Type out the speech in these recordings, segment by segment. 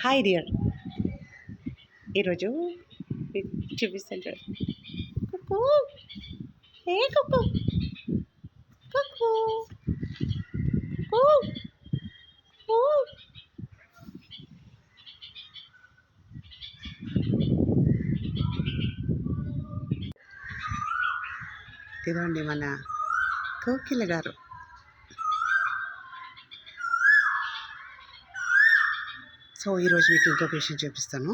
Hi dear, ఈరోజు మీకు చూపిస్తాను చూడండి. కుక్కు, ఏ కుక్కు, కుక్కు, కుక్కు, కుక్కు. ఇదండి మన కోకిల గారు. సో ఈరోజు మీకు ఇంకో విషయం చూపిస్తాను.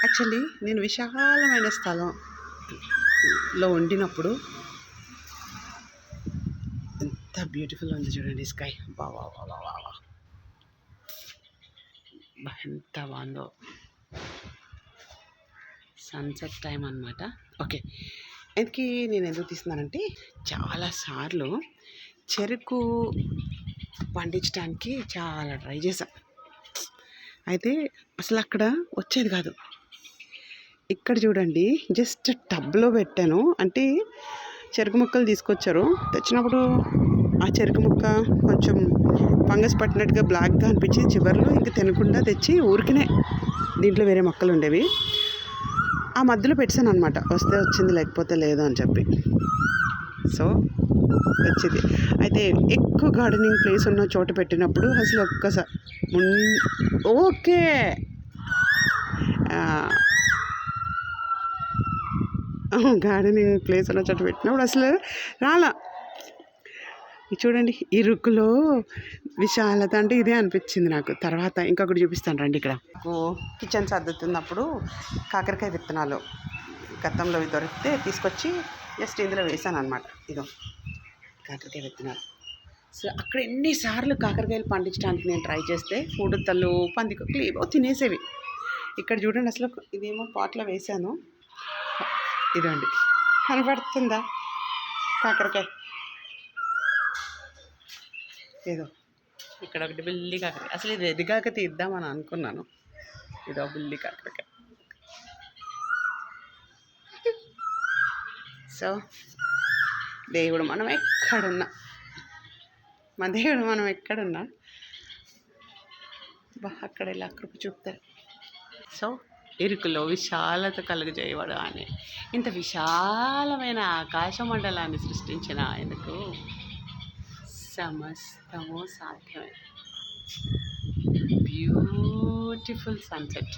యాక్చువల్లీ నేను విశాలమైన స్థలంలో ఉండినప్పుడు ఎంత బ్యూటిఫుల్ ఉంది చూడండి స్కై. బావా ఎంత బాగుందో. సన్సెట్ టైం అన్నమాట. ఓకే, ఎందుకు నేను ఎందుకు తీస్తున్నానంటే చాలాసార్లు చెరుకు పండించడానికి చాలా ట్రై చేశాను. అయితే అసలు అక్కడ వచ్చేది కాదు. ఇక్కడ చూడండి, జస్ట్ టబ్లో పెట్టాను. అంటే చెరుకు ముక్కలు తీసుకొచ్చారు. తెచ్చినప్పుడు ఆ చెరుకు ముక్క కొంచెం ఫంగస్ పట్టినట్టుగా బ్లాక్గా అనిపించి చివరిలో ఇంక తినకుండా తెచ్చి ఊరికినే దీంట్లో వేరే మొక్కలు ఉండేవి ఆ మధ్యలో పెట్టాను అనమాట. వస్తే వచ్చింది, లేకపోతే లేదు అని చెప్పి. సో వచ్చింది. అయితే ఎక్కువ గార్డెనింగ్ ప్లేస్ ఉన్న చోట పెట్టినప్పుడు అసలు ఒక్కసారి ఓకే గార్డెనింగ్ ప్లేస్ ఉన్న చోట పెట్టినప్పుడు అసలు రాలా. చూడండి, ఇరుకులో విశాలత అంటే ఇదే అనిపించింది నాకు. తర్వాత ఇంకొకటి చూపిస్తాను రండి. ఇక్కడ నాకు కిచెన్ సర్దుతున్నప్పుడు కాకరకాయ విత్తనాలు గతంలో దొరికితే తీసుకొచ్చి జస్ట్ ఇందులో వేసాను అనమాట. ఇదో కాకరకాయ విత్తనాలు. సో అక్కడ ఎన్నిసార్లు కాకరకాయలు పండించడానికి నేను ట్రై చేస్తే ఉడతలు, పందికొక్కులు ఏవో తినేసేవి. ఇక్కడ చూడండి, అసలు ఇదేమో పాట్లో వేసాను. ఇదండి, కనబడుతుందా కాకరకాయ? ఏదో ఇక్కడ ఒకటి బుల్లి కాకరకాయ. అసలు ఇది ఎదిగాక తీద్దామని అనుకున్నాను. ఇదో బుల్లి కాకరకాయ. సో దేవుడు మనం ఎక్కడున్నా, మా దేవుడు మనం ఎక్కడున్నా అక్కడ ఇలా కృప చూపుతారు. సో ఇరుకులో విశాలత కలుగజేయవాడు అని ఇంత విశాలమైన ఆకాశ మండలాన్ని సృష్టించిన ఆయనకు సమస్తము సాధ్యమే. Beautiful sunset.